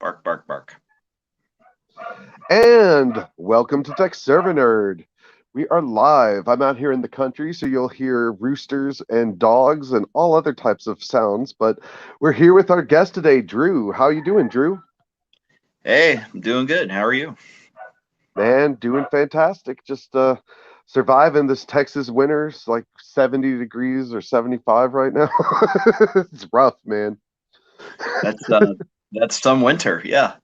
Bark, bark, bark. And welcome to Tech Server Nerd. We are live. I'm out here in the country, so you'll hear roosters and dogs and all other types of sounds. But we're here with our guest today, Drew. How you doing, Drew? Hey, I'm doing good. How are you? Man, doing fantastic. Just surviving this Texas winter. It's like 70 degrees or 75 right now. It's rough, man. That's that's some winter. Yeah.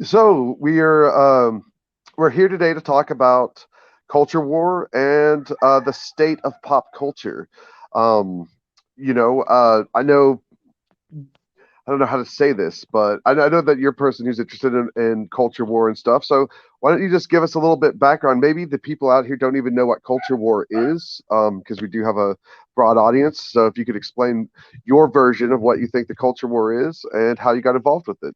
So we're here today to talk about culture war and the state of pop culture. Um, I don't know how to say this, but I know that you're a person who's interested in culture war and stuff. So why don't you just give us a little bit background? Maybe the people out here don't even know what culture war is, because we do have a broad audience. So if you could explain your version of what you think the culture war is and how you got involved with it.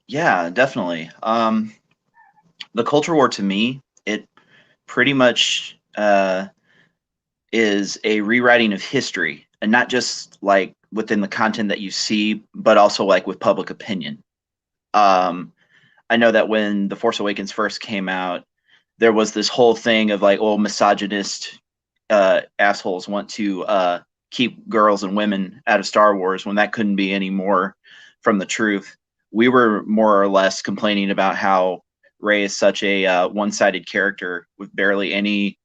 Yeah, definitely. The culture war to me, it pretty much is a rewriting of history, and not just like within the content that you see, but also like with public opinion. Um, I know that when The Force Awakens first came out, there was this whole thing of like, oh, misogynist assholes want to keep girls and women out of Star Wars when that couldn't be any more from the truth. We were more or less complaining about how Rey is such a one-sided character with barely any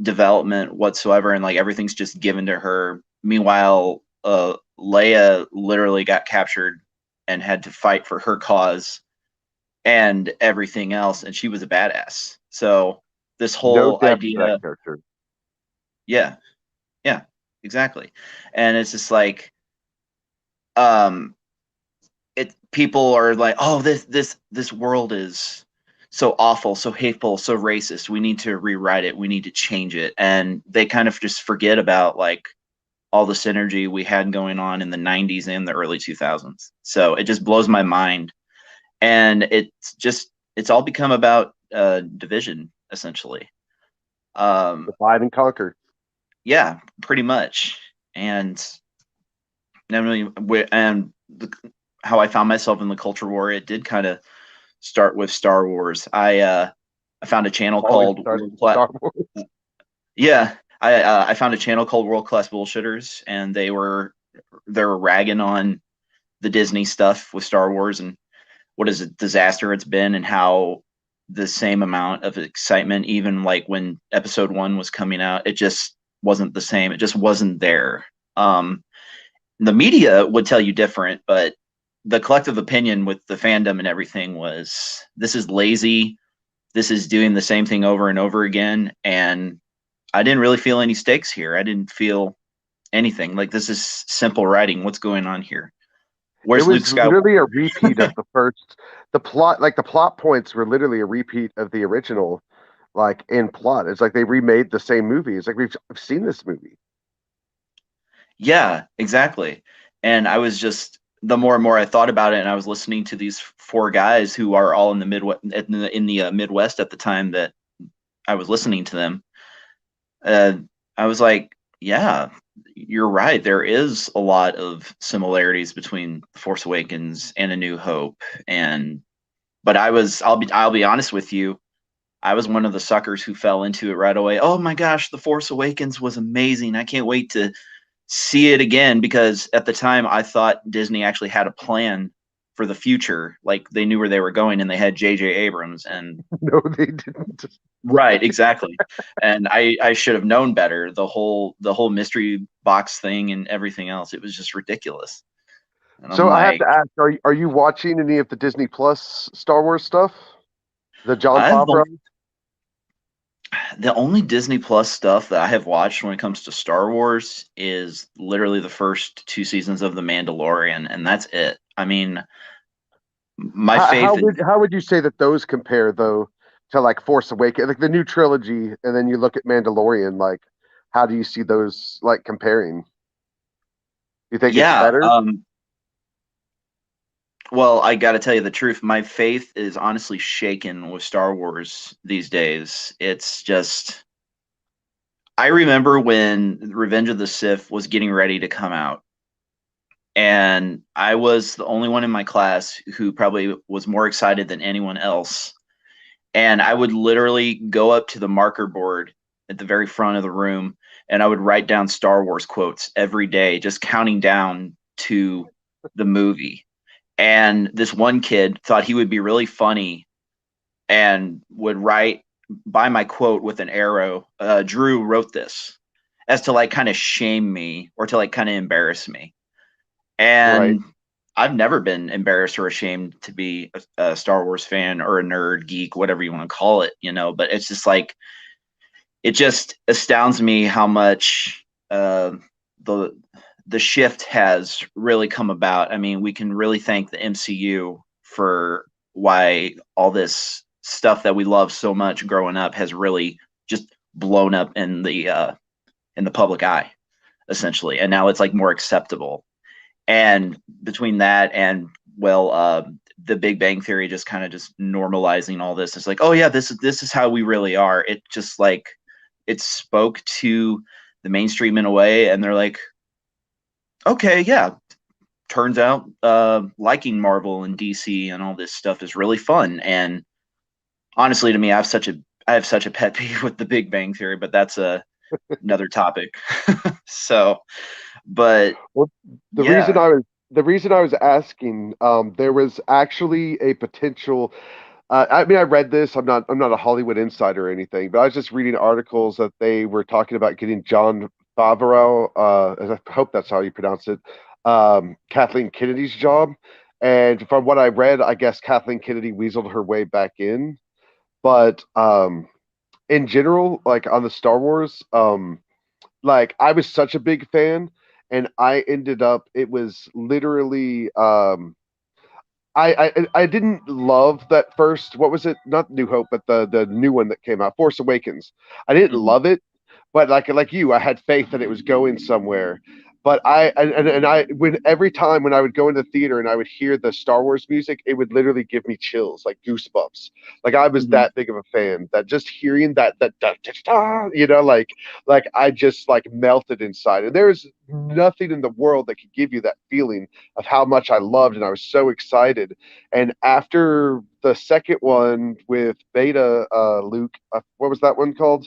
development whatsoever, and like everything's just given to her. Meanwhile, Leia literally got captured and had to fight for her cause and everything else, and she was a badass. So this No whole depth to that idea, character. yeah, yeah, exactly. And it's just like, um, it people are like, oh, this world is so awful, so hateful, so racist. We need to rewrite it. We need to change it. And they kind of just forget about like all the synergy we had going on in the 90s and the early 2000s. So it just blows my mind. And it's all become about division essentially. Um, Divide and conquer. yeah, pretty much. And and how I found myself in the culture war, it did kind of start with Star Wars. I found a channel Always called starts with Star Wars. Yeah, I found a channel called World Class Bullshitters, and they were ragging on the Disney stuff with Star Wars and what is a disaster it's been, and how the same amount of excitement, even like when Episode One was coming out, it just wasn't the same. It just wasn't there. The media would tell you different, but the collective opinion with the fandom and everything was this is lazy. This is doing the same thing over and over again. And I didn't really feel any stakes here. I didn't feel anything. Like, this is simple writing. What's going on here? It Where's Luke was literally a Skywalker? repeat of the first. The plot points were literally a repeat of the original, like in plot. It's like they remade the same movie. It's like I've seen this movie. Yeah, exactly. And I was just, the more and more I thought about it, and I was listening to these four guys who are all in the Midwest at the time that I was listening to them. uh, I was like, yeah, you're right. There is a lot of similarities between The Force Awakens and A New Hope. And but I'll be honest with you, I was one of the suckers who fell into it right away. Oh my gosh, The Force Awakens was amazing. I can't wait to see it again, because at the time I thought Disney actually had a plan for the future. Like, they knew where they were going, and they had J.J. Abrams. And No, they didn't. right, exactly. And I should have known better. The whole mystery box thing and everything else, it was just ridiculous. And I'm So I have like, to ask: are you watching any of the Disney Plus Star Wars stuff? The John I've Favreau? the only Disney Plus stuff that I have watched when it comes to Star Wars is literally the first two seasons of The Mandalorian, and that's it. I mean, my How, how faith would is, how would you say that those compare though to like Force Awakens, like the new trilogy, and then you look at Mandalorian? Like, how do you see those like comparing? You think it's yeah. better? Well, I got to tell you the truth. My faith is honestly shaken with Star Wars these days. It's just, I remember when Revenge of the Sith was getting ready to come out, and I was the only one in my class who probably was more excited than anyone else. And I would literally go up to the marker board at the very front of the room, and I would write down Star Wars quotes every day, just counting down to the movie. And this one kid thought he would be really funny and would write by my quote with an arrow, Drew wrote this, as to like kind of shame me or to like kind of embarrass me. Right. And I've never been embarrassed or ashamed to be a Star Wars fan or a nerd, geek, whatever you want to call it, you know. But it's just like it just astounds me how much the the shift has really come about. I mean, we can really thank the MCU for why all this stuff that we love so much growing up has really just blown up in the public eye, essentially, and now it's like more acceptable. And between that and well, the Big Bang Theory just kind of just normalizing all this, it's like, oh yeah, this is how we really are. It just like it spoke to the mainstream in a way, and they're like, okay, yeah, turns out liking Marvel and DC and all this stuff is really fun. And honestly, to me, I have such a pet peeve with the Big Bang Theory, but that's another topic. So, but Well, the reason yeah. I was the reason I was asking, there was actually a potential. I mean, I read this. I'm not a Hollywood insider or anything, but I was just reading articles that they were talking about getting John Favreau, I hope that's how you pronounce it, Kathleen Kennedy's job. And from what I read, I guess Kathleen Kennedy weaseled her way back in. But in general, like on the Star Wars, like I was such a big fan, and I ended up. It was literally. I didn't love that first. What was it? Not New Hope, but the new one that came out, Force Awakens. I didn't Mhm. love it, but like you, I had faith that it was going somewhere. But I when every time when I would go into the theater and I would hear the Star Wars music, it would literally give me chills, like goosebumps. Like I was Mhm. that big of a fan that just hearing that da, da, da, like I just like melted inside. And there is nothing in the world that could give you that feeling of how much I loved and I was so excited. And after the second one with Beta Luke, what was that one called?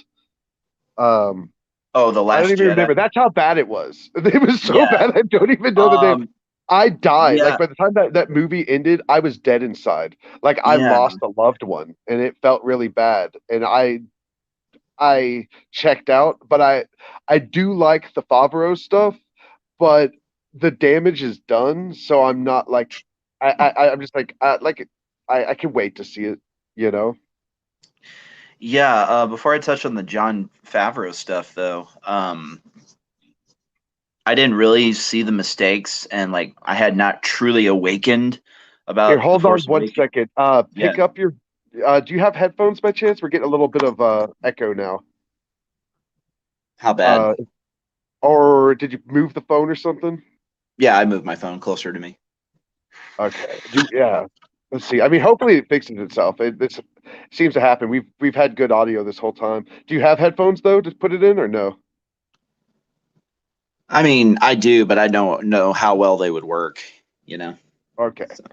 Um, Oh, The I don't Last even Jedi. remember. That's how bad it was. It was so Yeah. bad. I don't even know the name. Um. I died. Like Yeah. by the time that movie ended, I was dead inside. Like I Yeah. lost a loved one, and it felt really bad. And I checked out. But I do like the Favreau stuff, but the damage is done. So I'm not like I'm just like I can wait to see it. You know. Yeah. Before I touch on the John Favreau stuff, though, I didn't really see the mistakes, and like I had not truly awakened Here, about the hold on Force one Awakens. second. Yeah. Pick up your. Do you have headphones by chance? We're getting a little bit of echo now. How bad? Uh, or did you move the phone or something? Yeah, I moved my phone closer to me. Okay. Yeah. Let's see. I mean, hopefully it fixes itself. This seems to happen. We've had good audio this whole time. Do you have headphones though to put it in or no? I mean, I do, but I don't know how well they would work, you know. Okay. So,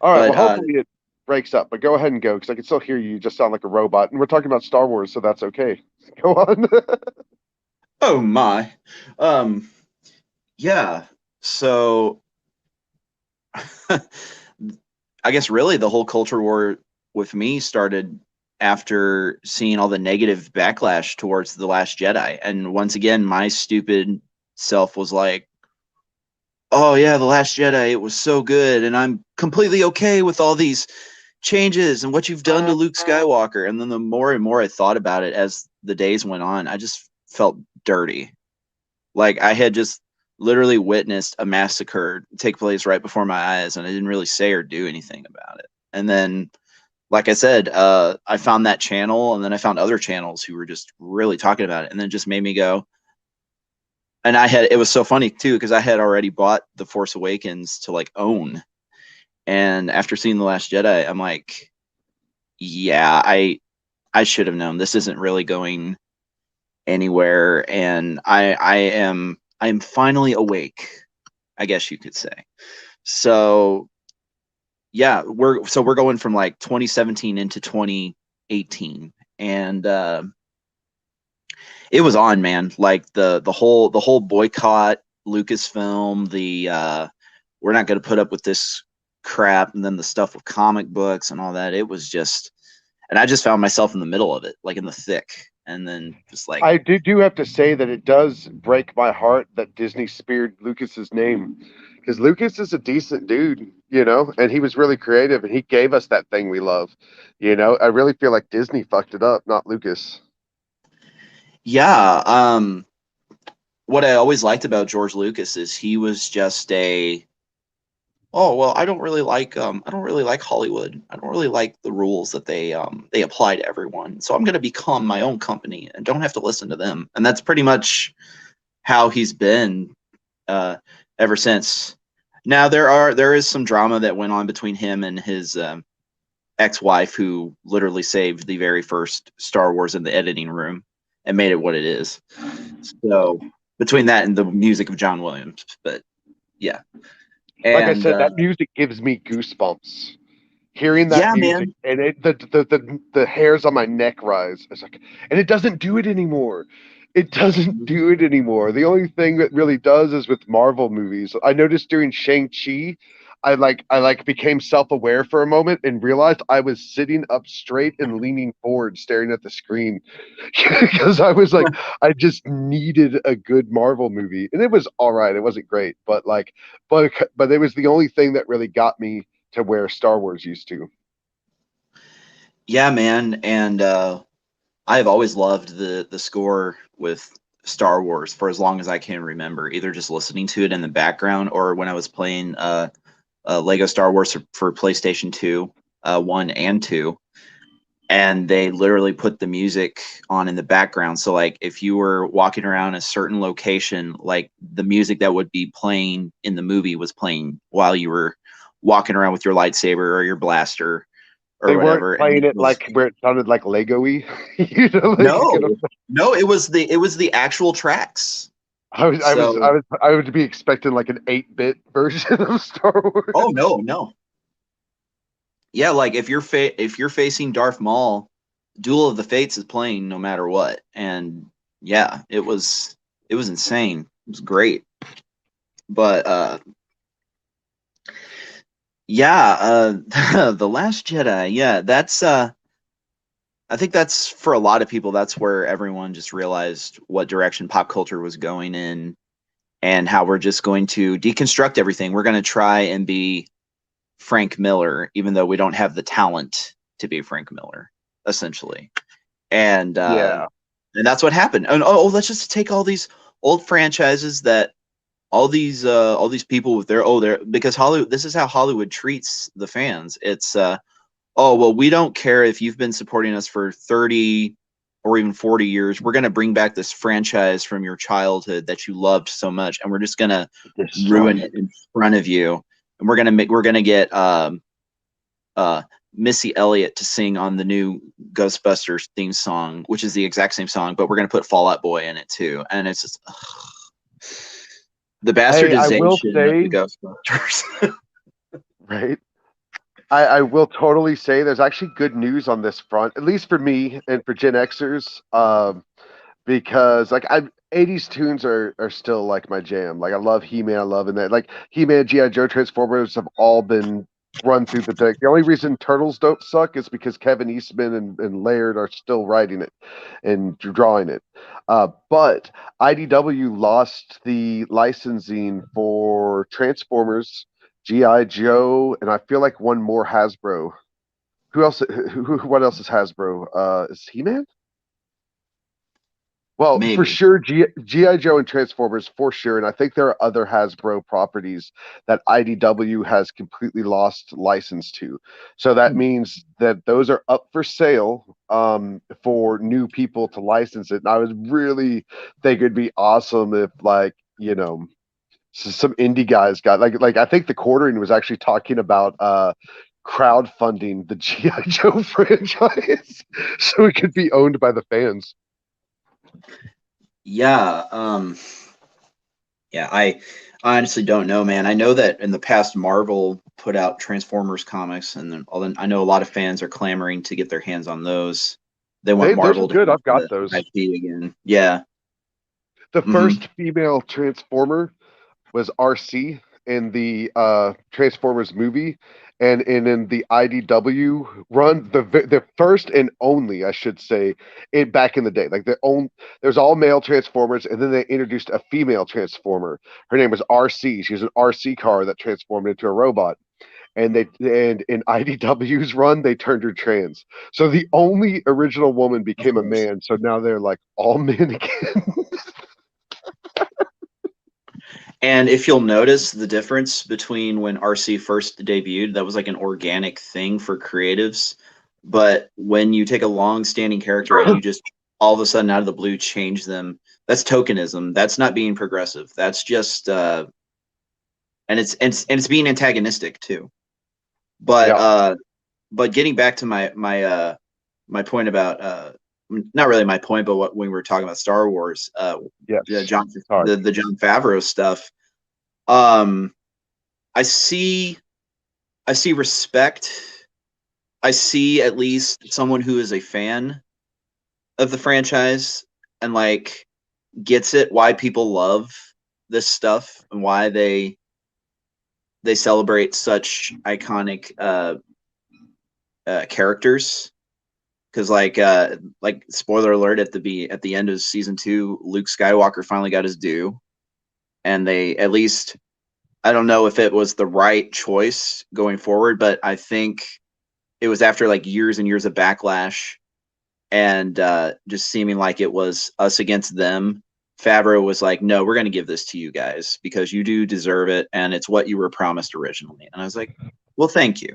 All right. but Well, hopefully it breaks up. But go ahead and go because I can still hear you. You just sound like a robot. And we're talking about Star Wars, so that's okay. Go on. oh my. Um yeah. So I guess really the whole culture war with me started after seeing all the negative backlash towards The Last Jedi. And once again, my stupid self was like, oh, yeah, The Last Jedi, it was so good. And I'm completely okay with all these changes and what you've done to Luke Skywalker. And then the more and more I thought about it as the days went on, I just felt dirty. Like I had just literally witnessed a massacre take place right before my eyes, and I didn't really say or do anything about it. And then, like I said, I found that channel, and then I found other channels who were just really talking about it, and then it just made me go. And it was so funny too because I had already bought The Force Awakens to like own, and after seeing The Last Jedi, I'm like, yeah, I should have known this isn't really going anywhere, and I am finally awake. I guess you could say. So yeah, we're going from like 2017 into 2018, and it was on, man. Like the whole boycott Lucasfilm, the we're not going to put up with this crap, and then the stuff with comic books and all that. It was just, and I just found myself in the middle of it, like in the thick, and then just like, I do have to say that it does break my heart that Disney speared Lucas's name, because Lucas is a decent dude, you know, and he was really creative and he gave us that thing we love. You know, I really feel like Disney fucked it up, not Lucas. yeah. What I always liked about George Lucas is he was just a, oh well, I don't really like Hollywood. I don't really like the rules that they apply to everyone. So I'm going to become my own company and don't have to listen to them. And that's pretty much how he's been uh, ever since. Now there is some drama that went on between him and his ex-wife, who literally saved the very first Star Wars in the editing room and made it what it is. So between that and the music of John Williams, but yeah, Like I and said, that music gives me goosebumps. Hearing that yeah, music man. and the hairs on my neck rise. It's like, and it doesn't do it anymore. It doesn't do it anymore. The only thing that really does is with Marvel movies. I noticed during Shang-Chi, I became self-aware for a moment and realized I was sitting up straight and leaning forward staring at the screen because I was like I just needed a good Marvel movie. And it was all right. It wasn't great, but but it was the only thing that really got me to where Star Wars used to. Yeah, man, and I've always loved the score with Star Wars for as long as I can remember, either just listening to it in the background or when I was playing Lego Star Wars for PlayStation 2, 1 and 2, and they literally put the music on in the background. So like if you were walking around a certain location, like the music that would be playing in the movie was playing while you were walking around with your lightsaber or your blaster or They weren't whatever, and playing it it was, like where it sounded like Lego-y. You know, like no, no, it was the actual tracks. So, I would be expecting like an 8-bit version of Star oh Wars. no, no, yeah, like if you're facing Darth Maul, Duel of the Fates is playing no matter what, and yeah, it was insane. It was great, but yeah, the Last Jedi, yeah, that's I think that's for a lot of people. That's where everyone just realized what direction pop culture was going in, and how we're just going to deconstruct everything. We're going to try and be Frank Miller, even though we don't have the talent to be Frank Miller, essentially. And Yeah. that's what happened. And let's just take all these old franchises that all these people with their because Hollywood. This is how Hollywood treats the fans. It's oh well, we don't care if you've been supporting us for 30 or even 40 years. We're going to bring back this franchise from your childhood that you loved so much, and we're just going to Destroy ruin it. it in front of you. And we're going to get uh Missy Elliott to sing on the new Ghostbusters theme song, which is the exact same song, but we're going to put Fall Out Boy in it too. And it's just the Hey, I will bastardization of the say, Ghostbusters. right? I will totally say there's actually good news on this front, at least for me and for Gen Xers. Because like I 80s tunes are still like my jam. Like I love He-Man, I love and that like He-Man, G.I. Joe, Transformers have all been run through the deck. The only reason Turtles don't suck is because Kevin Eastman and Laird are still writing it and drawing it. But IDW lost the licensing for Transformers, G.I. Joe, and I feel like one more Hasbro. Who else? What else is Hasbro? Is He-Man? Well, for Maybe. sure, GI Joe and Transformers for sure, and I think there are other Hasbro properties that IDW has completely lost license to. So that means that those are up for sale for new people to license it. And I would really think it'd be awesome if, like, you know, some indie guys got like I think the Quartering was actually talking about crowdfunding the GI Joe franchise so it could be owned by the fans. Yeah. Yeah. I honestly don't know, man. I know that in the past, Marvel put out Transformers comics, and then I know a lot of fans are clamoring to get their hands on those. They want Those are Marvel to good. keep I've got the those. IP again. Yeah. The Hmm. first female Transformer was RC in the Transformers movie, and in the IDW run, the first and only, I should say, it back in the day, like there's all male Transformers, and then they introduced a female Transformer. Her name was RC. She was an RC car that transformed into a robot. And in IDW's run, they turned her trans. So the only original woman Of became a course. man. So now they're like all men again. And if you'll notice the difference between when RC first debuted, that was like an organic thing for creatives. But when you take a long-standing character and you just all of a sudden out of the blue change them, that's tokenism. That's not being progressive. That's just and it's being antagonistic too. But Yeah. uh, but getting back to my point about not really my point, but what when we were talking about Star Wars, the Yes. John Sorry. the John Favreau stuff. Um, I see I see respect. I see at least someone who is a fan of the franchise and like gets it why people love this stuff and why they celebrate such iconic characters. Because like spoiler alert at the end of season 2, Luke Skywalker finally got his due, and they at least I don't know if it was the right choice going forward, but I think it was after like years and years of backlash and just seeming like it was us against them. Favreau was like, "No, we're going to give this to you guys because you do deserve it, and it's what you were promised originally." And I was like, "Well, thank you."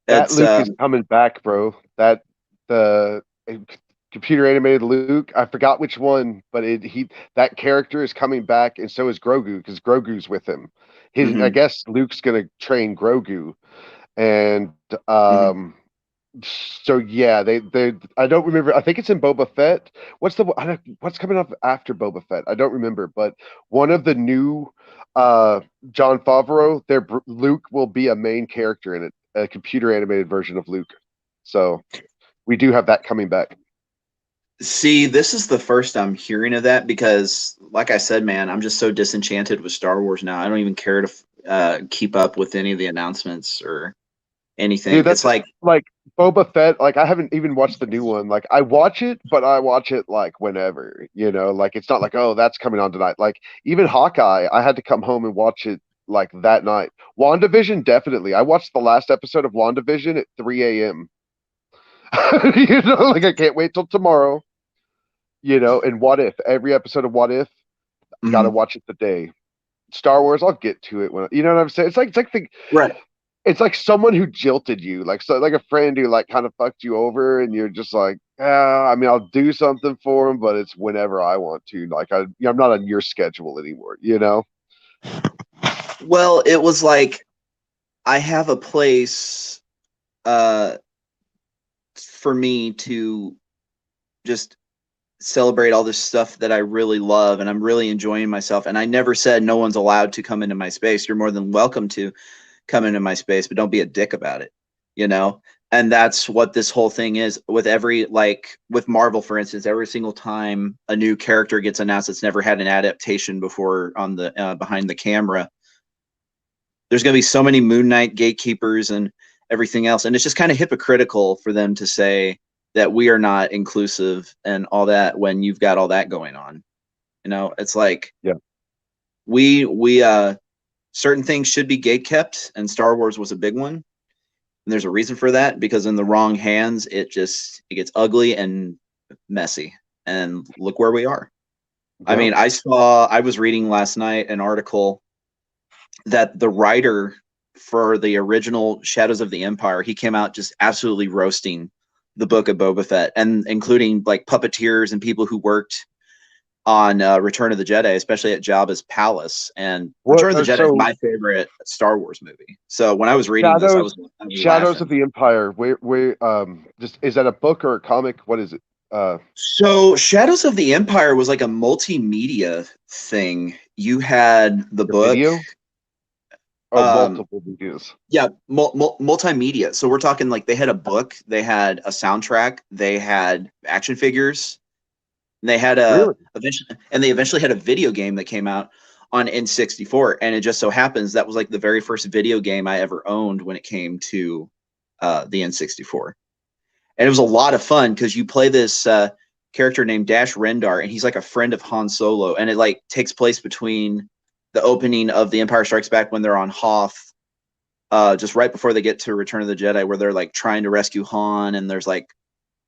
That It's Luke is coming back, bro. That the computer animated Luke. I forgot which one, but that character is coming back, and so is Grogu because Grogu's with him. I mhm, guess Luke's gonna train Grogu, and mhm. so yeah, they I don't remember. I think it's in Boba Fett. What's coming up after Boba Fett? I don't remember, but one of the new uh John Favreau, Luke will be a main character in it, a computer animated version of Luke. So we do have that coming back. See, this is the first I'm hearing of that because, like I said, man, I'm just so disenchanted with Star Wars now. I don't even care to keep up with any of the announcements or anything. Dude, It's that's like, like Boba Fett. Like I haven't even watched the new one. Like I watch it, but I watch it like whenever, like it's not like, oh, that's coming on tonight. Like even Hawkeye, I had to come home and watch it like that night. WandaVision, definitely. I watched the last episode of WandaVision at 3 a.m. Like I can't wait till tomorrow. And What If, every episode of What If, gotta mhm, watch it today. Star Wars, I'll get to it when you know what I'm saying. right. It's like someone who jilted you, like a friend who like kind of fucked you over, and you're just like, I mean, I'll do something for him, but it's whenever I want to. Like I'm not on your schedule anymore. Well, it was like I have a place uh, for me to just celebrate all this stuff that I really love and I'm really enjoying myself. And I never said no one's allowed to come into my space. You're more than welcome to come into my space, but don't be a dick about it, you know? And that's what this whole thing is with with Marvel, for instance, every single time a new character gets announced that's never had an adaptation before on the behind the camera, there's going to be so many Moon Knight gatekeepers and everything else. And it's just kind of hypocritical for them to say that we are not inclusive and all that when you've got all that going on. It's like Yeah. we certain things should be gate kept, and Star Wars was a big one. And there's a reason for that because in the wrong hands, it gets ugly and messy. And look where we are. I Yeah. mean, I was reading last night an article that the writer for the original Shadows of the Empire, he came out just absolutely roasting the book of Boba Fett, and including like puppeteers and people who worked on Return of the Jedi, especially at Jabba's palace. And What? Return of the Jedi is So my favorite Star Wars movie. So when I was reading this, Shadows, I was Shadows laughing. of the Empire. Where just is that a book or a comic? What is it? So Shadows of the Empire was like a multimedia thing. You had the The book, video? Oh, um, multiple videos. yeah, multimedia. So we're talking like they had a book, they had a soundtrack, they had action figures, and they had Really? they eventually had a video game that came out on N64. And it just so happens that was like the very first video game I ever owned when it came to the N64. And it was a lot of fun because you play this character named Dash Rendar, and he's like a friend of Han Solo, and it like takes place between the opening of The Empire Strikes Back when they're on Hoth, just right before they get to Return of the Jedi, where they're like trying to rescue Han, and there's like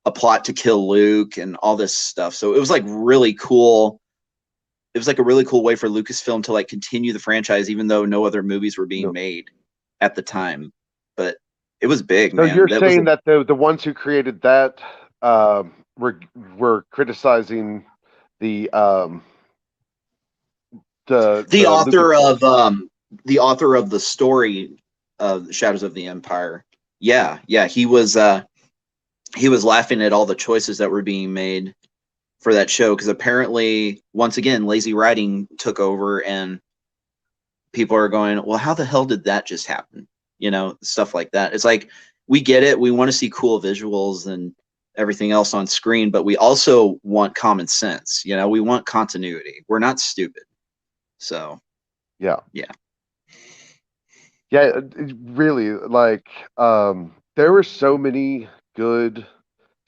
a plot to kill Luke and all this stuff. So it was like really cool. It was like a really cool way for Lucasfilm to like continue the franchise, even though no other movies were being No. made at the time. But it was big, So man. you're That was saying that the ones who created that were criticizing the the the author Lucasfilm. of the author of the story of Shadows of the Empire. Yeah, yeah, he was laughing at all the choices that were being made for that show because apparently once again lazy writing took over and people are going, well, how the hell did that just happen? You know, stuff like that. It's like we get it, we want to see cool visuals and everything else on screen, but we also want common sense. You know, we want continuity. We're not stupid. So Yeah. yeah. Yeah, really, like there were so many good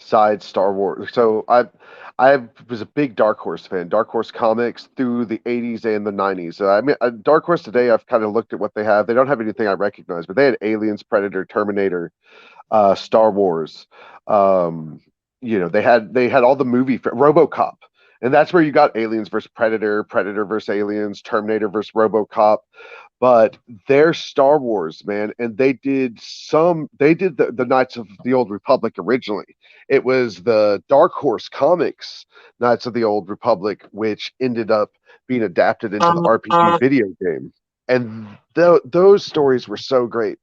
side Star Wars. So I was a big Dark Horse fan. Dark Horse comics through the 80s and the 90s. I mean, Dark Horse today, I've kind of looked at what they have. They don't have anything I recognize, but they had Aliens, Predator, Terminator, Star Wars. Um, they had all the RoboCop, and that's where you got Aliens versus Predator, Predator versus Aliens, Terminator versus RoboCop. But they're Star Wars, man, and they did the Knights of the Old Republic originally. It was the Dark Horse Comics Knights of the Old Republic, which ended up being adapted into the RPG video game. And those stories were so great,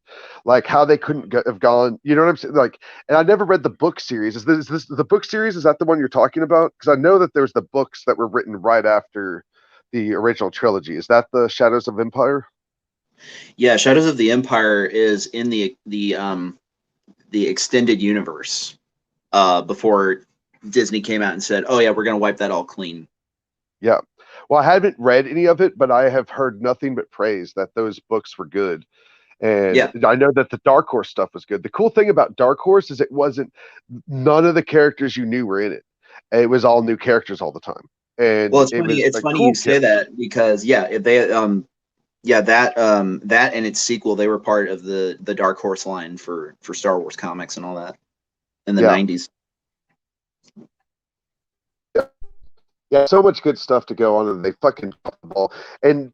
like how they couldn't have gone. You know what I'm saying? Like, and I never read the book series. Is this the book series? Is that the one you're talking about? Because I know that there's the books that were written right after the original trilogy. Is that the Shadows of Empire? Yeah, Shadows of the Empire is in the extended universe before Disney came out and said, "Oh yeah, we're gonna wipe that all clean." Yeah. Well, I haven't read any of it, but I have heard nothing but praise that those books were good. And Yeah. I know that the Dark Horse stuff was good. The cool thing about Dark Horse is none of the characters you knew were in it. It was all new characters all the time. Well, And it's it funny. was It's like funny you cool say characters. that because yeah, if they yeah that and its sequel, they were part of the Dark Horse line for Star Wars comics and all that in the Yeah. '90s. Yeah. So much good stuff to go on, and they fucking dropped the ball. And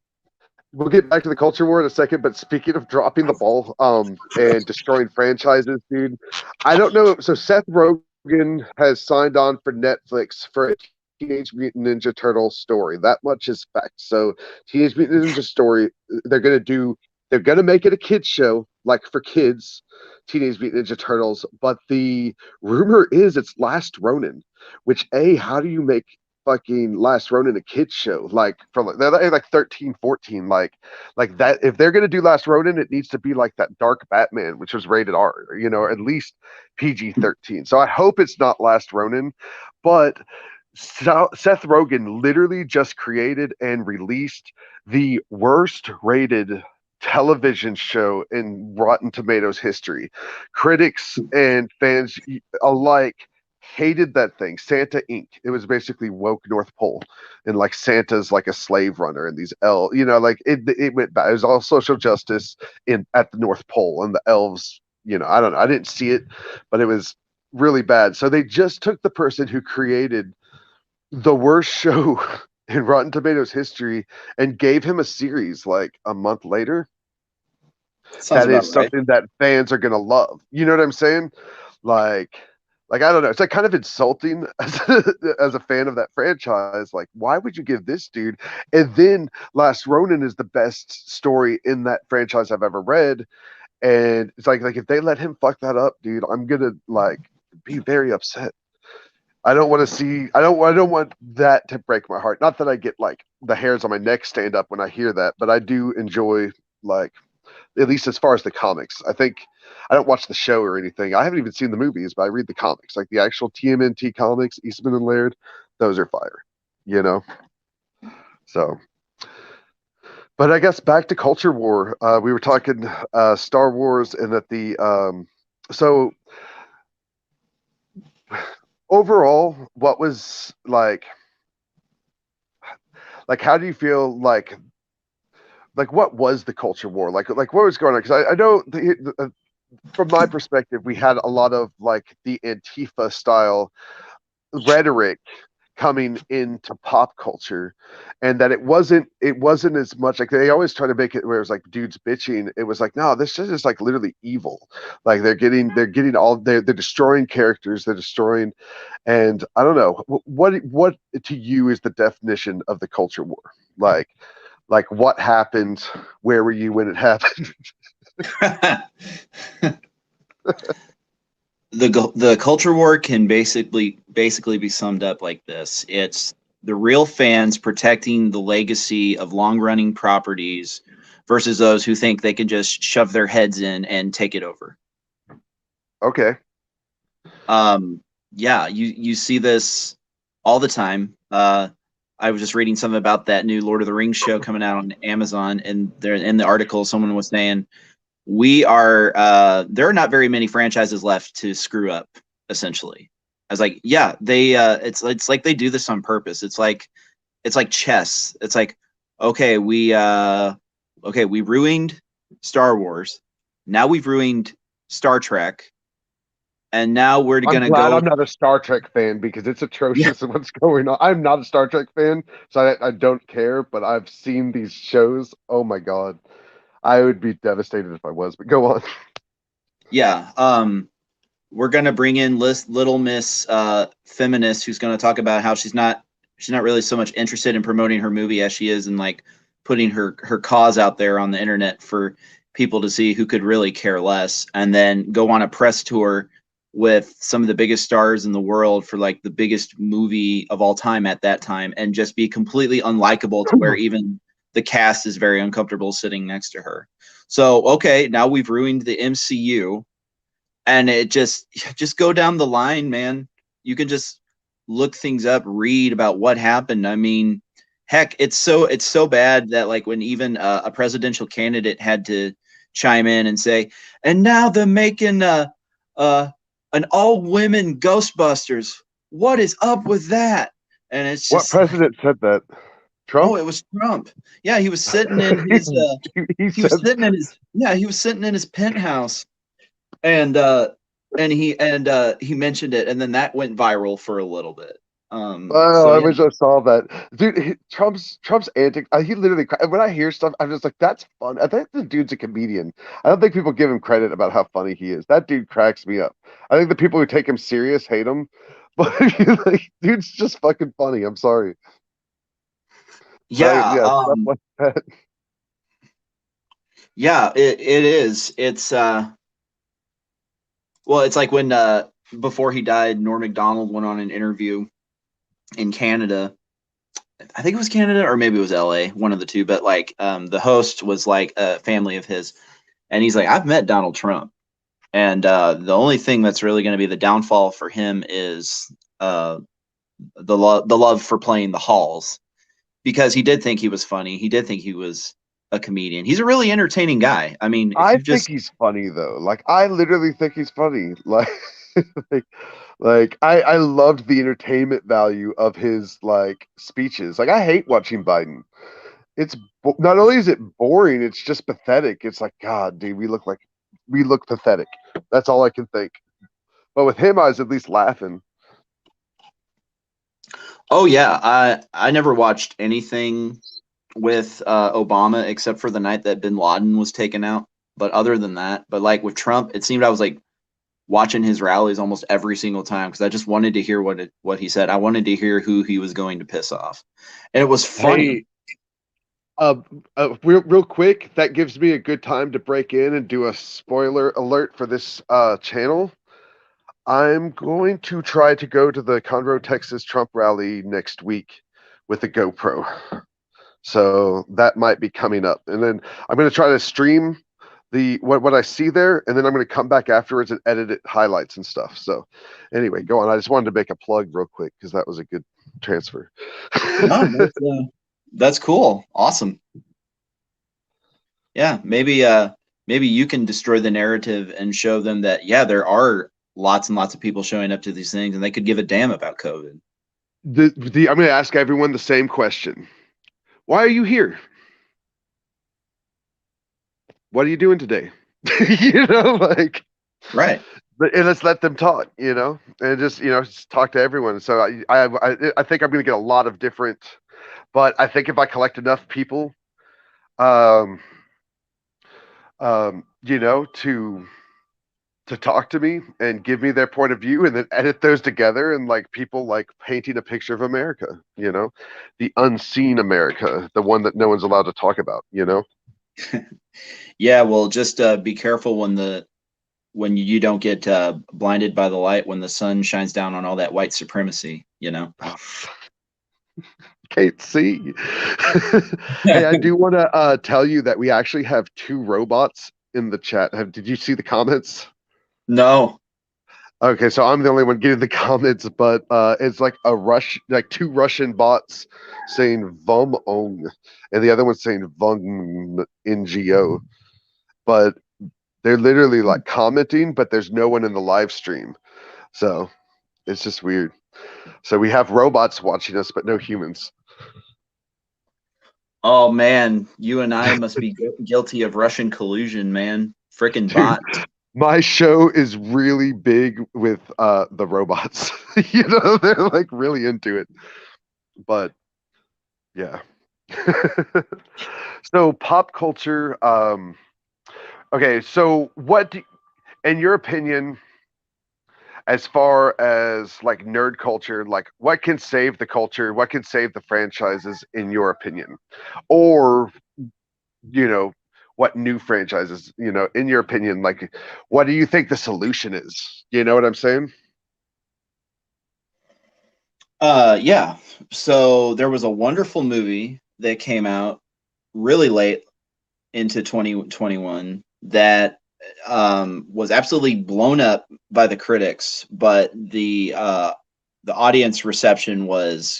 we'll get back to the culture war in a second, but speaking of dropping the ball, and destroying franchises, dude, I don't know. So Seth Rogen has signed on for Netflix for a Teenage Mutant Ninja Turtle story. That much is fact. So Teenage Mutant Ninja story, they're gonna do. They're gonna make it a kids show, like for kids, Teenage Mutant Ninja Turtles. But the rumor is it's Last Ronin. Which how do you make fucking Last Ronin a kids show like for like they're like 13, 14, like that. If they're gonna do Last Ronin, it needs to be like that Dark Batman, which was rated R, or at least PG-13. So I hope it's not Last Ronin, but Seth Rogen literally just created and released the worst rated television show in Rotten Tomatoes history. Critics and fans alike hated that thing, Santa Inc. It was basically woke North Pole, and like Santa's like a slave runner, and these like it went bad. It was all social justice in at the North Pole, and the elves. I don't know. I didn't see it, but it was really bad. So they just took the person who created the worst show in Rotten Tomatoes history and gave him a series like a month later. Sounds That about is right. something that fans are gonna love. You know what I'm saying? Like, like I don't know. It's like kind of insulting as a fan of that franchise. Like, why would you give this dude? And then Last Ronin is the best story in that franchise I've ever read. And it's like if they let him fuck that up, dude, I'm gonna like be very upset. I don't want to see. I don't want that to break my heart. Not that I get like the hairs on my neck stand up when I hear that, but I do enjoy like at least as far as the comics. I think I don't watch the show or anything. I haven't even seen the movies, but I read the comics, like the actual TMNT comics, Eastman and Laird. Those are fire, you know. So, but I guess back to culture war. We were talking Star Wars, and that the so overall, what was like how do you feel like what was the culture war like what was going on? Because I know from my perspective, we had a lot of like the Antifa style rhetoric coming into pop culture, and that it wasn't as much like they always try to make it where it was like dudes bitching. It was like, no, this is just like literally evil. Like they're getting all they're destroying characters, they're destroying. And I don't know what to you is the definition of the culture war. Like what happened, where were you when it happened? The culture war can basically be summed up like this. It's the real fans protecting the legacy of long-running properties versus those who think they can just shove their heads in and take it over. Okay. Yeah, you see this all the time. I was just reading something about that new Lord of the Rings show coming out on Amazon, and there in the article, someone was saying there are not very many franchises left to screw up. Essentially, I was like, yeah, they it's like they do this on purpose. It's like chess. It's like, okay, we ruined Star Wars. Now we've ruined Star Trek, and now we're I'm gonna glad go. I'm not a Star Trek fan because it's Yeah, atrocious what's going on. I'm not a Star Trek fan, so I don't care, but I've seen these shows. Oh my God. I would be devastated if I was, but go on. yeah. We're gonna bring in Little Miss Feminist, who's gonna talk about how she's not really so much interested in promoting her movie as she is in like putting her cause out there on the internet for people to see who could really care less, and then go on a press tour with some of the biggest stars in the world for like the biggest movie of all time at that time, and just be completely unlikable to where even the cast is very uncomfortable sitting next to her. So okay, now we've ruined the MCU, and it just go down the line, man. You can just look things up, read about what happened. I mean, heck, it's so bad that like when even a presidential candidate had to chime in and say, and now they're making uh an all women Ghostbusters. What is up with that? And it's What just like, president said that? oh, Trump? it was Trump. Yeah, he was sitting in his He he was said, sitting in his yeah he was sitting in his penthouse, and he mentioned it, and then that went viral for a little bit. oh, So I yeah. wish I saw that. Dude, Trump's antic. He literally, when I hear stuff, I'm just like, that's fun. I think the dude's a comedian. I don't think people give him credit about how funny he is. That dude cracks me up. I think the people who take him serious hate him, but like, dude's just fucking funny. I'm sorry. But Yeah, yeah, stuff like that. yeah, it is. It's well, it's like when before he died, Norm Macdonald went on an interview in Canada. I think it was Canada or maybe it was LA, one of the two, but like the host was like a family of his, and he's like, I've met Donald Trump. And the only thing that's really going to be the downfall for him is the love for playing the halls, because he did think he was funny. He did think he was a comedian. He's a really entertaining guy. I mean, if I you think just he's funny though. Like I literally think he's funny. Like like like I loved the entertainment value of his like speeches. Like I hate watching Biden. It's not only is it boring, it's just pathetic. It's like God, dude, we look pathetic. That's all I can think. But with him, I was at least laughing. oh yeah, I never watched anything with Obama except for the night that Bin Laden was taken out. But other than that, but like with Trump, it seemed I was like watching his rallies almost every single time because I just wanted to hear what he said. I wanted to hear who he was going to piss off, and it was funny. Hey, uh, real quick, that gives me a good time to break in and do a spoiler alert for this channel. I'm going to try to go to the Conroe, Texas Trump rally next week with a GoPro. So that might be coming up. And then I'm going to try to stream the what I see there, and then I'm going to come back afterwards and edit it, highlights and stuff. So anyway, go on. I just wanted to make a plug real quick because that was a good transfer. No, that's cool. Awesome. Yeah, maybe you can destroy the narrative and show them that yeah, there are lots and lots of people showing up to these things and they could give a damn about COVID. I'm going to ask everyone the same question. Why are you here? What are you doing today? Like Right. and let's let them talk, and just talk to everyone. So I think I'm going to get a lot of different, but I think if I collect enough people, um, to talk to me and give me their point of view and then edit those together and like people like painting a picture of America, the unseen America, the one that no one's allowed to talk about. Yeah, well, just be careful when you don't get blinded by the light when the sun shines down on all that white supremacy. Can't see. Hey, I do want to tell you that we actually have 2 robots in the chat. Did you see the comments? No. Okay, so I'm the only one getting the comments, but it's like like 2 Russian bots saying "vom ong," and the other one's saying "vung ngo." But they're literally like commenting, but there's no one in the live stream, so it's just weird. So we have robots watching us, but no humans. Oh man, you and I must be guilty of Russian collusion, man. Frickin' bot. My show is really big with the robots. They're like really into it. But yeah. So pop culture. Okay, so in your opinion, as far as like nerd culture, like what can save the culture? What can save the franchises in your opinion? Or what new franchises, in your opinion, like what do you think the solution is? You know what I'm saying? Yeah. So there was a wonderful movie that came out really late into 2021 that was absolutely blown up by the critics, but the audience reception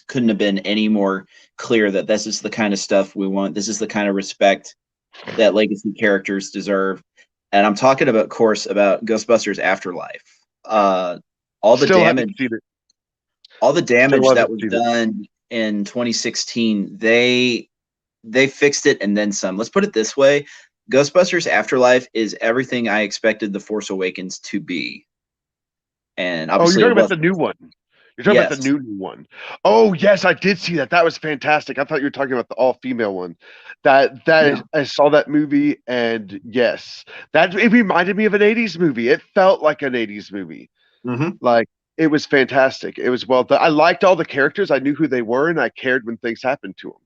couldn't have been any more clear that this is the kind of stuff we want. This is the kind of respect that legacy characters deserve. And I'm talking about, of course, about Ghostbusters Afterlife. All the Still haven't damage, seen it. all the damage Still that haven't was seen it. done in 2016, they fixed it and then some. Let's put it this way: Ghostbusters Afterlife is everything I expected The Force Awakens to be, and Oh, you're obviously talking it about the wasn't. new one. You're talking about the Yes. new one. Oh yes, I did see that. That was fantastic. I thought you were talking about the all-female one. No. I saw that movie, and yes, that it reminded me of an '80s movie. It felt like an '80s movie. Mm-hmm. Like it was fantastic. It was well done. I liked all the characters. I knew who they were, and I cared when things happened to them.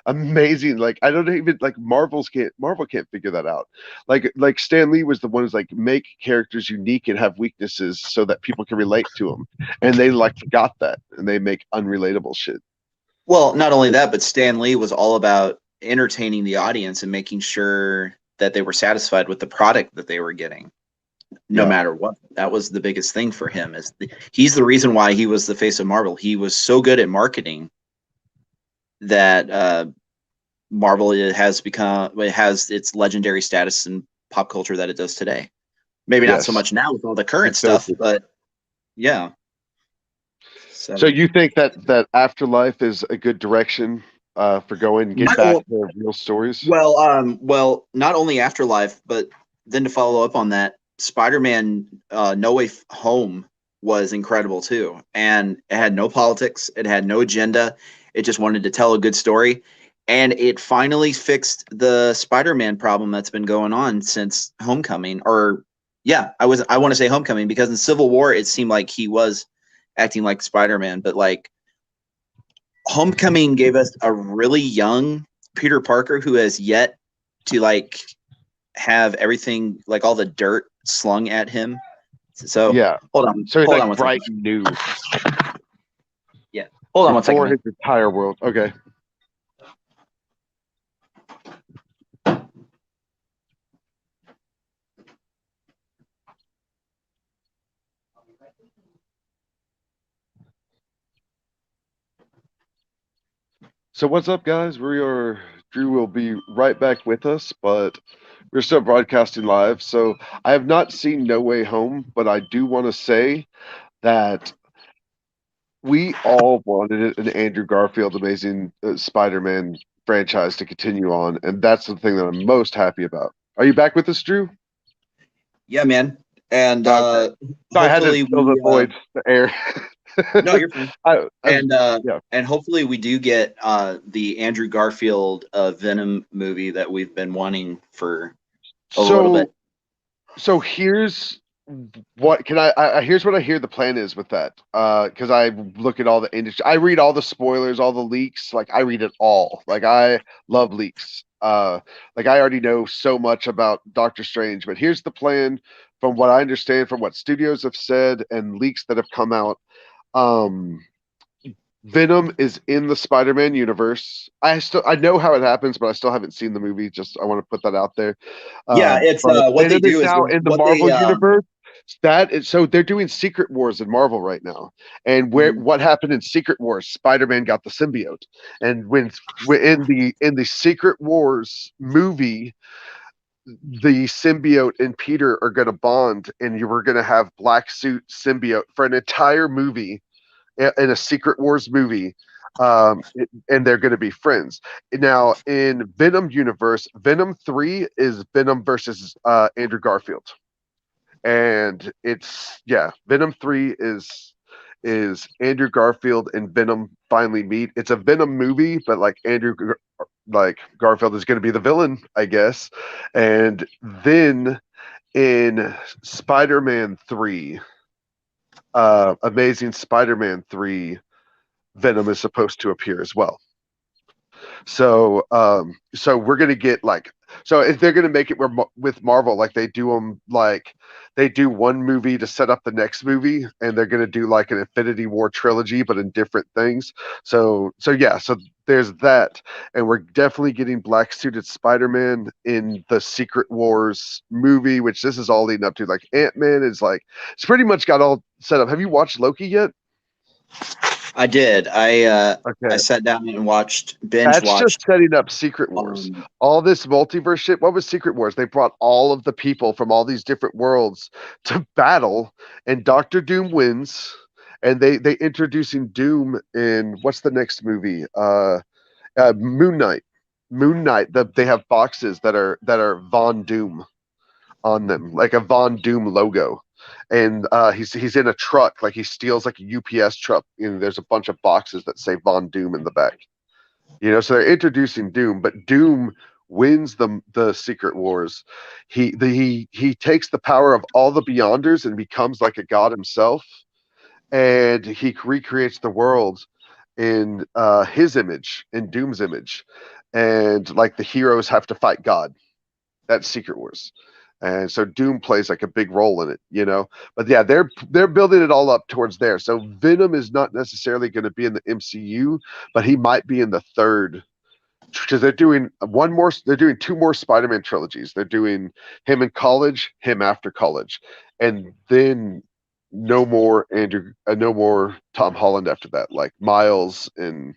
Amazing. Like I don't even like Marvel can't figure that out. Like Stan Lee was the one who's like make characters unique and have weaknesses so that people can relate to them, and they like forgot that, and they make unrelatable shit. Well, not only that, but Stan Lee was all about entertaining the audience and making sure that they were satisfied with the product that they were getting, no Yeah. matter what. That was the biggest thing for him. He's the reason why he was the face of Marvel. He was so good at marketing that Marvel it has its legendary status in pop culture that it does today. Maybe not so Yes. much now with all the current stuff, Exactly. but yeah. So So you think that Afterlife is a good direction for going and get back to real stories? well, not only Afterlife, but then to follow up on that, Spider-Man No Way Home was incredible too, and it had no politics, it had no agenda, it just wanted to tell a good story, and it finally fixed the Spider-Man problem that's been going on since Homecoming, or yeah, I want to say Homecoming because in Civil War it seemed like he was acting like Spider-Man, but like Homecoming gave us a really young Peter Parker who has yet to like have everything like all the dirt slung at him So Yeah. hold on, So he's hold like on one second. bright and new Yeah, hold on one second, before man. his entire world. Okay. So what's up, guys? Drew will be right back with us, but we're still broadcasting live. So I have not seen No Way Home, but I do want to say that we all wanted an Andrew Garfield Amazing Spider-Man franchise to continue on, and that's the thing that I'm most happy about. Are you back with us, Drew? Yeah, man. And Okay. So I had to hopefully fill the we void, the air. no, you're fine. I'm, And yeah. and hopefully we do get the Andrew Garfield Venom movie that we've been wanting for a little bit. So here's what can here's what I hear the plan is with that. Because I look at all the industry, I read all the spoilers, all the leaks. Like I read it all. Like I love leaks. Like I already know so much about Doctor Strange, but here's the plan from what I understand from what studios have said and leaks that have come out. Um, Venom is in the Spider-Man universe. I know how it happens, but I still haven't seen the movie. Just I want to put that out there. Yeah, it's But what they Venom is do is now in the what they Marvel universe. That is so they're doing Secret Wars in Marvel right now. And mhm. what happened in Secret Wars? Spider-Man got the symbiote. And when in the Secret Wars movie, the symbiote and Peter are going to bond, and you were going to have black suit symbiote for an entire movie in a Secret Wars movie, and they're going to be friends. Now, in Venom universe, Venom 3 is Venom versus Andrew Garfield, and it's yeah, Venom 3 is Andrew Garfield and Venom finally meet. It's a Venom movie, but like Garfield is going to be the villain, I guess, and then in Spider-Man 3, Amazing Spider-Man 3, Venom is supposed to appear as well. So we're gonna get like, so if they're gonna make it where with Marvel, like they do them, like they do one movie to set up the next movie, and they're gonna do like an Infinity War trilogy, but in different things. So there's that, and we're definitely getting black suited Spider-Man in the Secret Wars movie, which this is all leading up to. Like Ant-Man is like, it's pretty much got all set up. Have you watched Loki yet? I did. I Okay. sat down and binge That's just watched. setting up Secret Wars. Um, All this multiverse shit. What was Secret Wars? They brought all of the people from all these different worlds to battle, and Doctor Doom wins. And they introducing Doom in what's the next movie? Moon Knight. Moon Knight. They have boxes that are Von Doom on them, like a Von Doom logo. And he's in a truck, like he steals like a UPS truck, and there's a bunch of boxes that say Von Doom in the back. So they're introducing Doom, but Doom wins the Secret Wars. He takes the power of all the Beyonders and becomes like a god himself, and he recreates the world in his image, in Doom's image, and like the heroes have to fight God. That's Secret Wars. And so Doom plays like a big role in it. But yeah, they're building it all up towards there. So Venom is not necessarily going to be in the MCU, but he might be in the third, because they're doing two more Spider-Man trilogies. They're doing him in college, him after college, and then no more Tom Holland after that, like Miles and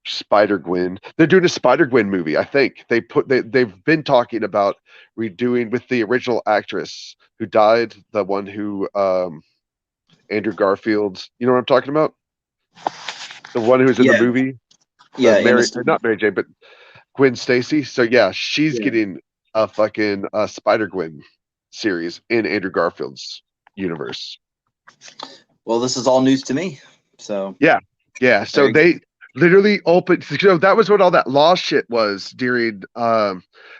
Spider Gwen. They're doing a Spider Gwen movie. I think they've been talking about redoing with the original actress who died, the one who Andrew Garfield. You know what I'm talking about? The one who's in the yeah, movie, yeah, Emma Mary, Stone. not Mary Jane, but Gwen Stacy. So yeah, she's Yeah. getting a fucking Spider Gwen series in Andrew Garfield's universe. Well, this is all news to me. So Yeah, yeah. there So you go. they literally opened. That was what all that law shit was during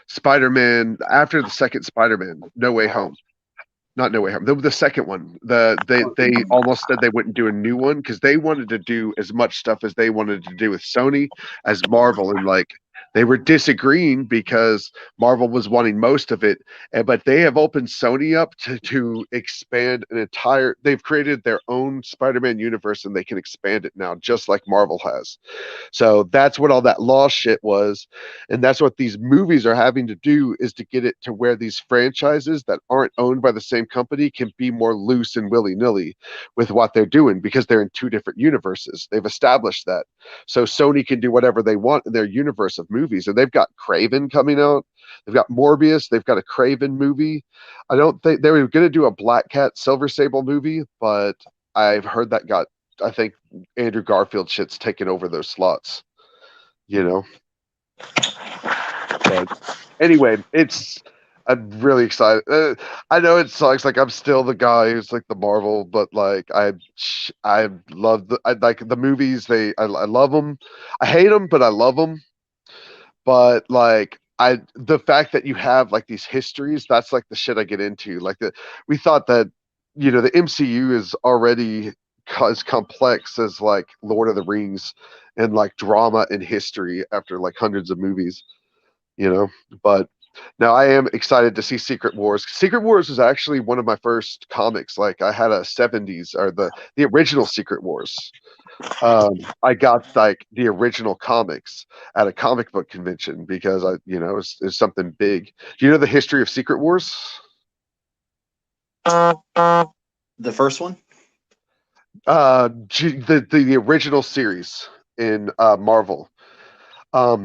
Spider-Man, after the second Spider-Man, No Way Home. Not No Way Home. The second one. They almost said they wouldn't do a new one because they wanted to do as much stuff as they wanted to do with Sony as Marvel, and like they were disagreeing because Marvel was wanting most of it, but they have opened Sony up to expand an entire. They've created their own Spider-Man universe, and they can expand it now, just like Marvel has. So that's what all that Law shit was, and that's what these movies are having to do, is to get it to where these franchises that aren't owned by the same company can be more loose and willy-nilly with what they're doing, because they're in two different universes. They've established that. So Sony can do whatever they want in their universe of movies, and they've got Craven coming out. They've got Morbius. They've got a Craven movie. I don't think they were going to do a Black Cat Silver Sable movie, but I've heard that got. I think Andrew Garfield shit's taken over those slots. You know. But anyway, I'm really excited. I know it sucks. Like, I'm still the guy who's like the Marvel, but like I love I like the movies. I love them. I hate them, but I love them. But like the fact that you have like these histories, that's like the shit I get into. Like we thought that the MCU is already as complex as like Lord of the Rings and like drama and history after like hundreds of movies. But now I am excited to see Secret Wars. Secret Wars was actually one of my first comics. Like, I had a 70s, or the original Secret Wars. I got like the original comics at a comic book convention because it's something big. Do you know the history of Secret Wars? The first one? The original series in Marvel.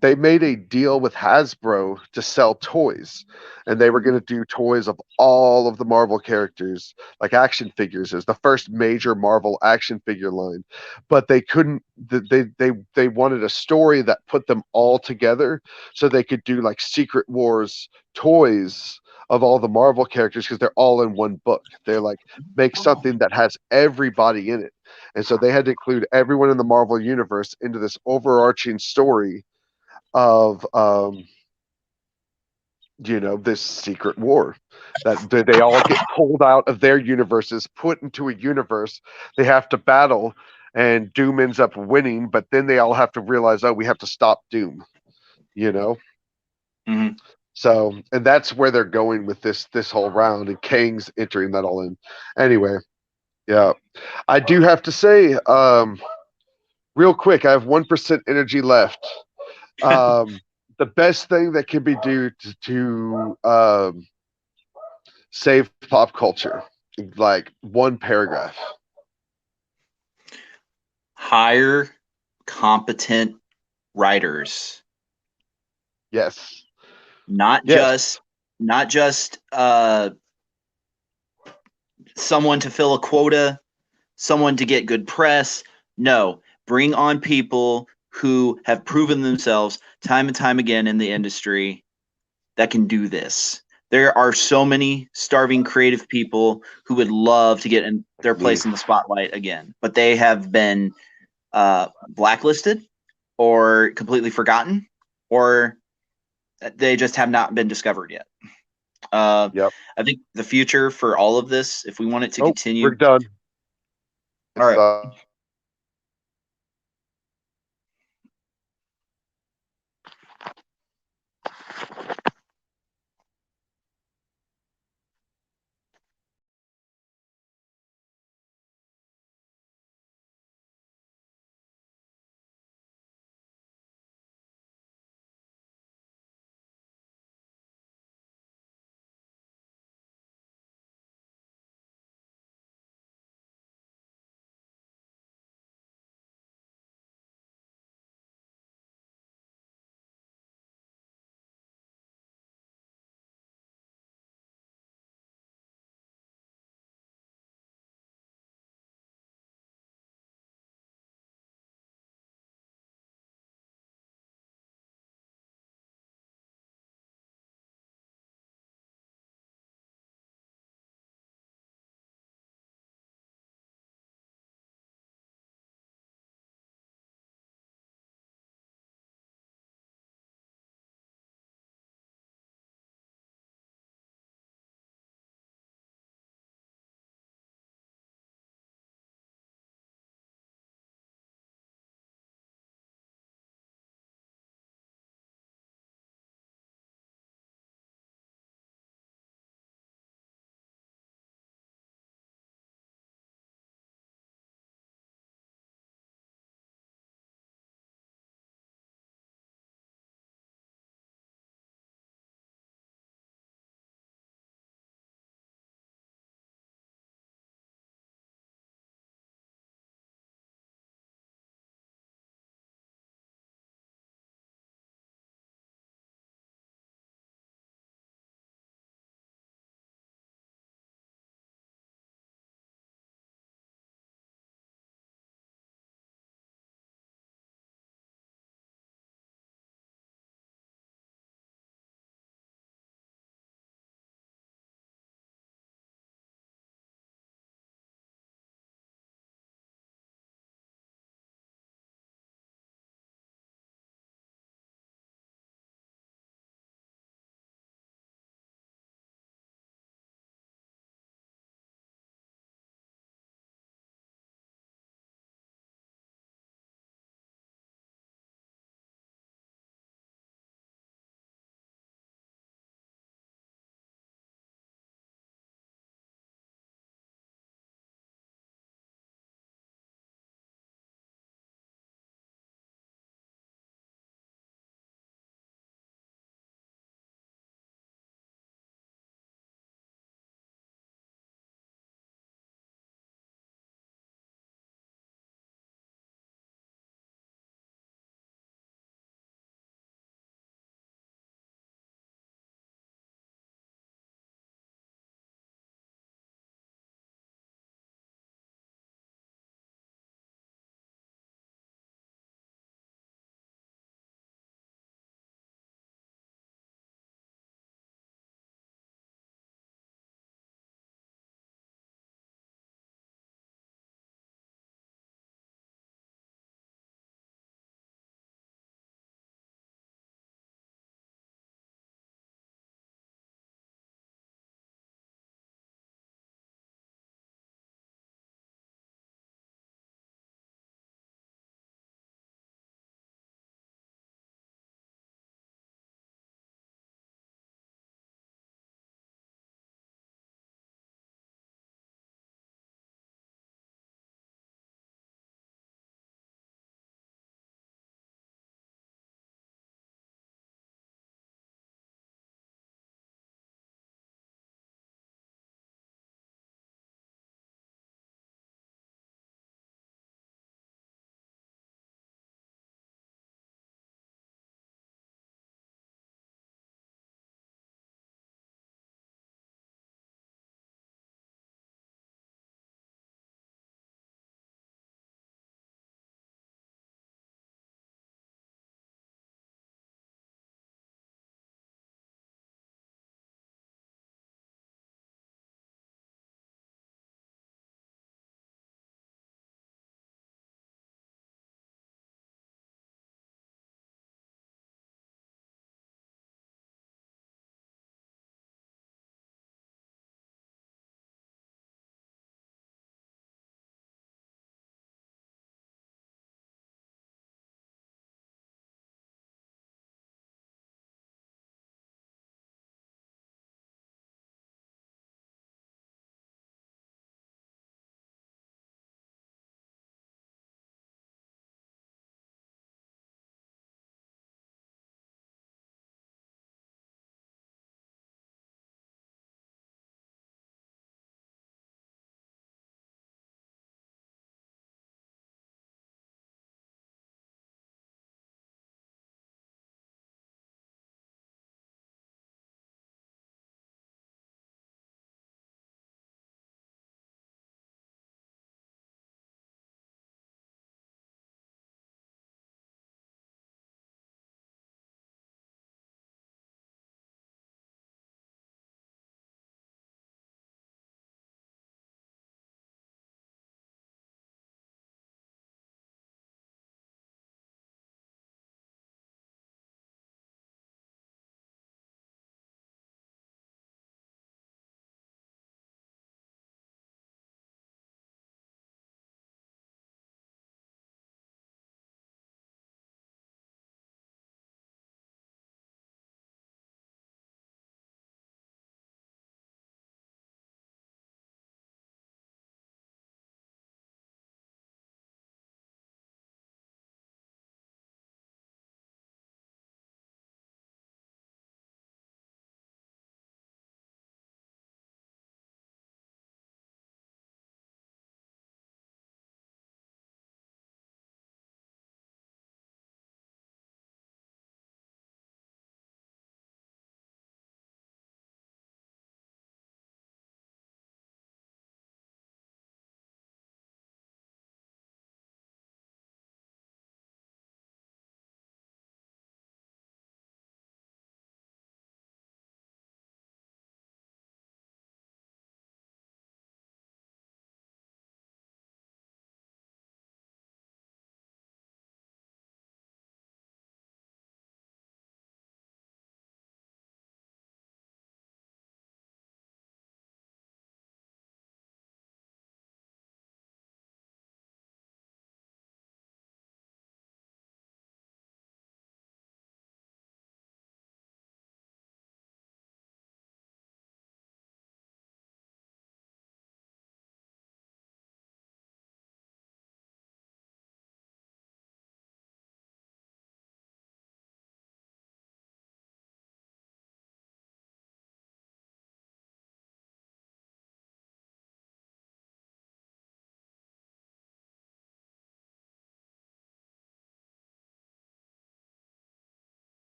They made a deal with Hasbro to sell toys, and they were going to do toys of all of the Marvel characters, like action figures. Is the first major Marvel action figure line, but they couldn't. They wanted a story that put them all together, so they could do like Secret Wars toys of all the Marvel characters, because they're all in one book. They're like, make something that has everybody in it. And so they had to include everyone in the Marvel universe into this overarching story of this secret war that they all get pulled out of their universes, put into a universe. They have to battle, and Doom ends up winning, but then they all have to realize, oh, we have to stop Doom. Mm-hmm. So, and that's where they're going with this whole round, and Kang's entering that all in. Anyway, yeah, I do have to say, real quick, I have 1% energy left. The best thing that can be done to save pop culture, like one paragraph. Hire competent writers. Yes. Not Yes. just someone to fill a quota, someone to get good press. No, bring on people who have proven themselves time and time again in the industry that can do this. There are so many starving creative people who would love to get in their place in the spotlight again, but they have been blacklisted or completely forgotten, or they just have not been discovered yet. Yep. I think the future for all of this, if we want it to continue. We're done. All right.